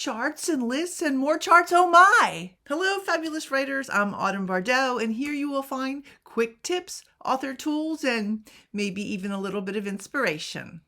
charts and lists and more charts, oh my! Hello, fabulous writers. I'm Autumn Bardell, and here you will find quick tips, author tools, and maybe even a little bit of inspiration.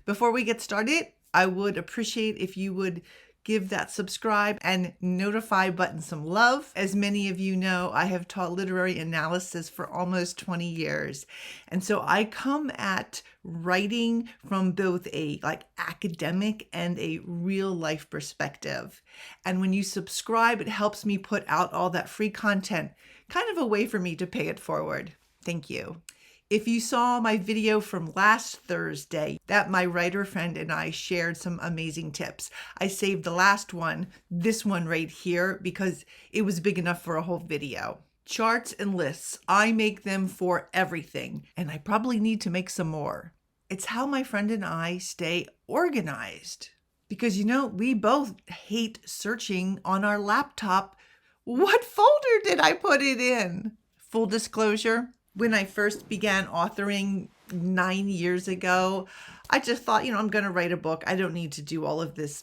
Before we get started, I would appreciate if you would give that subscribe and notify button some love. As many of you know, I have taught literary analysis for almost 20 years. And so I come at writing from both a academic and a real life perspective. And when you subscribe, it helps me put out all that free content, kind of a way for me to pay it forward. Thank you. If you saw my video from last Thursday, that my writer friend and I shared some amazing tips. I saved the last one, this one right here, because it was big enough for a whole video. Charts and lists, I make them for everything, and I probably need to make some more. It's how my friend and I stay organized. Because we both hate searching on our laptop. What folder did I put it in? Full disclosure. When I first began authoring 9 years ago, I just thought, I'm going to write a book. I don't need to do all of this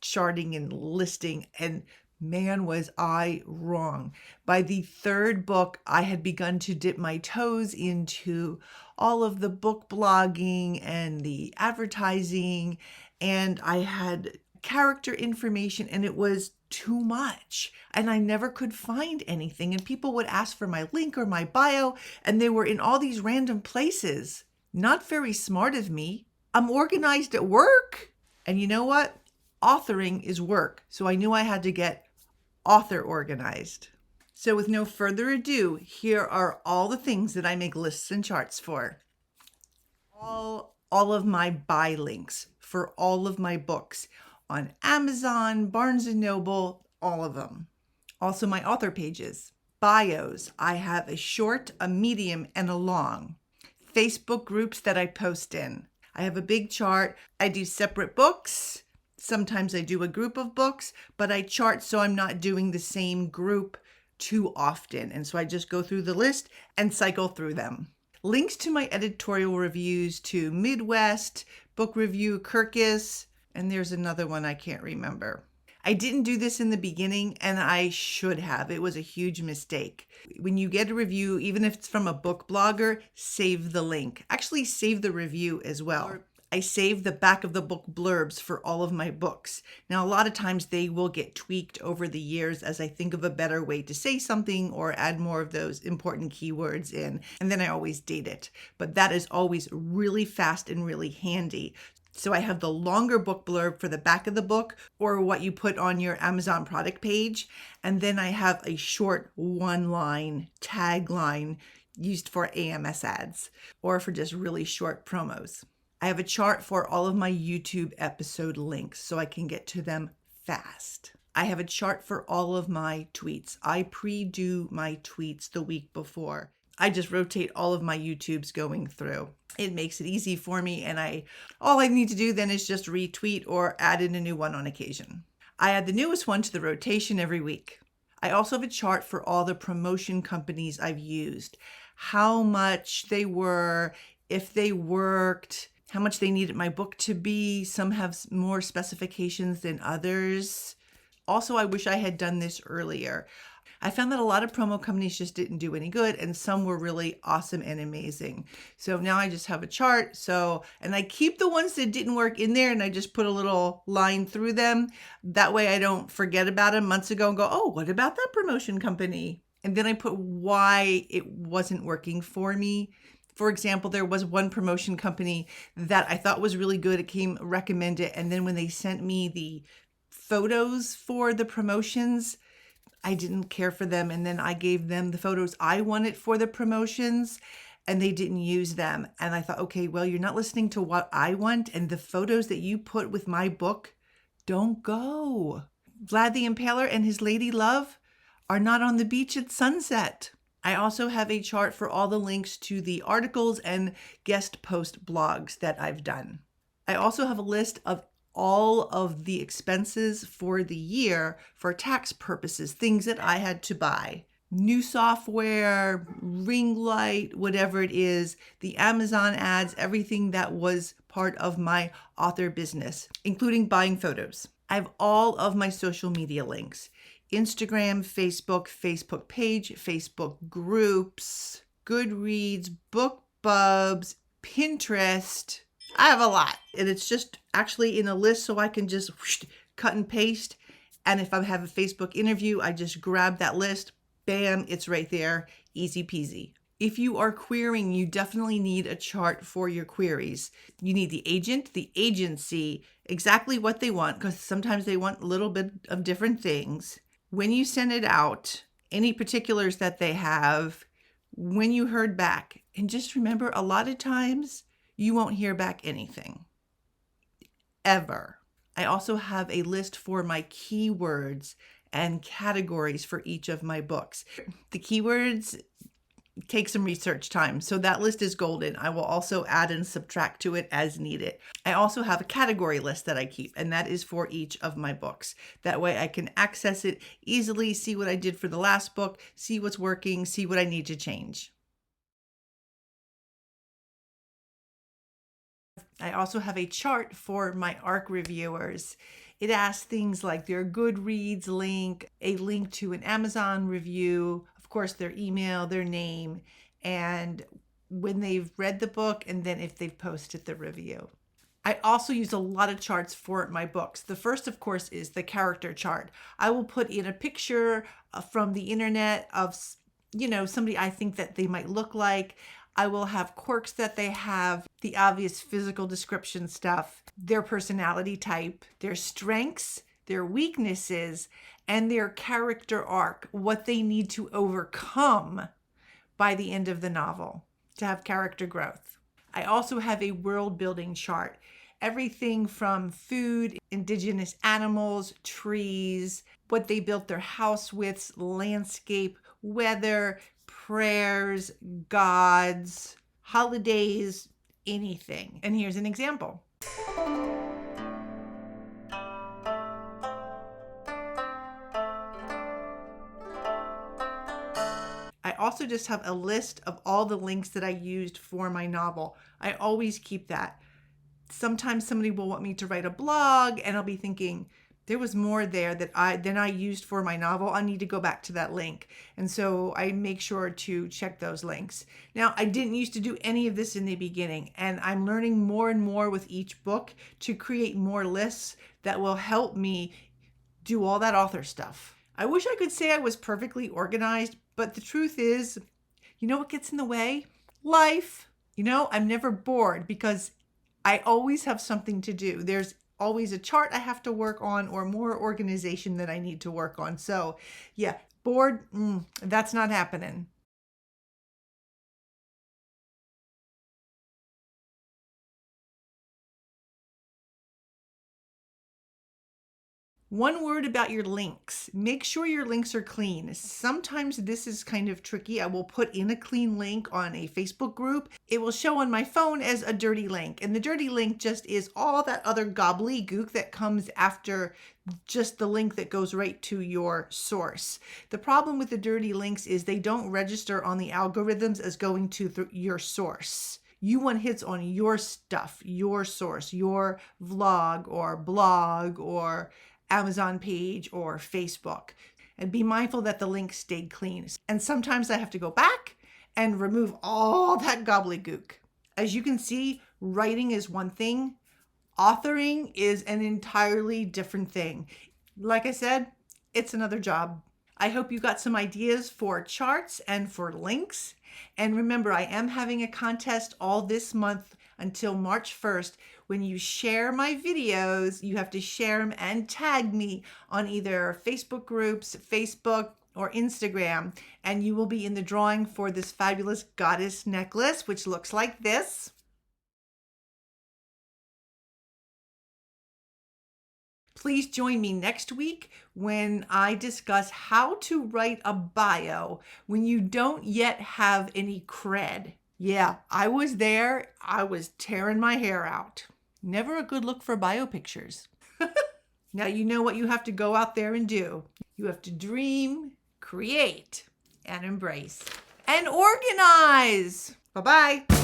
charting and listing. And man, was I wrong. By the third book, I had begun to dip my toes into all of the book blogging and the advertising. And I had character information, and it was too much, and I never could find anything, and people would ask for my link or my bio, and they were in all these random places. Not very smart of me. I'm organized at work, and you know what? Authoring is work, so I knew I had to get author organized. So with no further ado, here are all the things that I make lists and charts for. All of my buy links for all of my books on Amazon, Barnes & Noble, all of them. Also my author pages, bios. I have a short, a medium, and a long. Facebook groups that I post in. I have a big chart. I do separate books. Sometimes I do a group of books, but I chart so I'm not doing the same group too often. And so I just go through the list and cycle through them. Links to my editorial reviews to Midwest, Book Review, Kirkus, and there's another one I can't remember. I didn't do this in the beginning, and I should have. It was a huge mistake. When you get a review, even if it's from a book blogger, save the link. Actually, save the review as well. I save the back of the book blurbs for all of my books. Now, a lot of times they will get tweaked over the years as I think of a better way to say something or add more of those important keywords in, and then I always date it. But that is always really fast and really handy. So I have the longer book blurb for the back of the book, or what you put on your Amazon product page. And then I have a short one-line tagline used for AMS ads or for just really short promos. I have a chart for all of my YouTube episode links so I can get to them fast. I have a chart for all of my tweets. I pre-do my tweets the week before. I just rotate all of my YouTubes going through. It makes it easy for me, and all I need to do then is just retweet or add in a new one on occasion. I add the newest one to the rotation every week. I also have a chart for all the promotion companies I've used, how much they were, if they worked, how much they needed my book to be. Some have more specifications than others. Also, I wish I had done this earlier. I found that a lot of promo companies just didn't do any good, and some were really awesome and amazing. So now I just have a chart. And I keep the ones that didn't work in there, and I just put a little line through them. That way I don't forget about them months ago and go, oh, what about that promotion company? And then I put why it wasn't working for me. For example, there was one promotion company that I thought was really good. It came recommended. And then when they sent me the photos for the promotions, I didn't care for them. And then I gave them the photos I wanted for the promotions, and they didn't use them. And I thought, okay, well, you're not listening to what I want. And the photos that you put with my book don't go. Vlad the Impaler and his lady love are not on the beach at sunset. I also have a chart for all the links to the articles and guest post blogs that I've done. I also have a list of all of the expenses for the year for tax purposes, things that I had to buy. New software, ring light, whatever it is, the Amazon ads, everything that was part of my author business, including buying photos. I have all of my social media links: Instagram, Facebook, Facebook page, Facebook groups, Goodreads, BookBubs, Pinterest. I have a lot, and it's just actually in a list, so I can just whoosh, cut and paste. And if I have a Facebook interview, I just grab that list, bam, it's right there, easy peasy. If you are querying, you definitely need a chart for your queries. You need the agent, the agency, exactly what they want, because sometimes they want a little bit of different things. When you send it out, any particulars that they have, when you heard back. And just remember, a lot of times you won't hear back anything, ever. I also have a list for my keywords and categories for each of my books. The keywords take some research time, so that list is golden. I will also add and subtract to it as needed. I also have a category list that I keep, and that is for each of my books. That way I can access it easily, see what I did for the last book, see what's working, see what I need to change. I also have a chart for my ARC reviewers. It asks things like their Goodreads link, a link to an Amazon review, of course, their email, their name, and when they've read the book, and then if they've posted the review. I also use a lot of charts for my books. The first, of course, is the character chart. I will put in a picture from the internet of, somebody I think that they might look like. I will have quirks that they have, the obvious physical description stuff, their personality type, their strengths, their weaknesses, and their character arc, what they need to overcome by the end of the novel to have character growth. I also have a world building chart. Everything from food, indigenous animals, trees, what they built their house with, landscape, weather, prayers, gods, holidays, anything. And here's an example. I also just have a list of all the links that I used for my novel. I always keep that. Sometimes somebody will want me to write a blog, and I'll be thinking, there was more there than I used for my novel. I need to go back to that link. And so I make sure to check those links. Now, I didn't used to do any of this in the beginning, and I'm learning more and more with each book to create more lists that will help me do all that author stuff. I wish I could say I was perfectly organized, but the truth is, you know what gets in the way? Life. I'm never bored because I always have something to do. There's always a chart I have to work on or more organization that I need to work on. So yeah, bored, that's not happening. One word about your links. Make sure your links are clean. Sometimes this is kind of tricky. I will put in a clean link on a Facebook group. It will show on my phone as a dirty link. And the dirty link just is all that other gobbledygook that comes after just the link that goes right to your source. The problem with the dirty links is they don't register on the algorithms as going to your source. You want hits on your stuff, your source, your vlog or blog or Amazon page or Facebook. And be mindful that the links stayed clean. And sometimes I have to go back and remove all that gobbledygook. As you can see, writing is one thing. Authoring is an entirely different thing. Like I said, it's another job. I hope you got some ideas for charts and for links. And remember, I am having a contest all this month until March 1st. When you share my videos, you have to share them and tag me on either Facebook groups, Facebook, or Instagram, and you will be in the drawing for this fabulous goddess necklace, which looks like this. Please join me next week when I discuss how to write a bio when you don't yet have any cred. Yeah, I was there. I was tearing my hair out. Never a good look for bio pictures. Now you know what you have to go out there and do. You have to dream, create, and embrace. And organize. Bye-bye.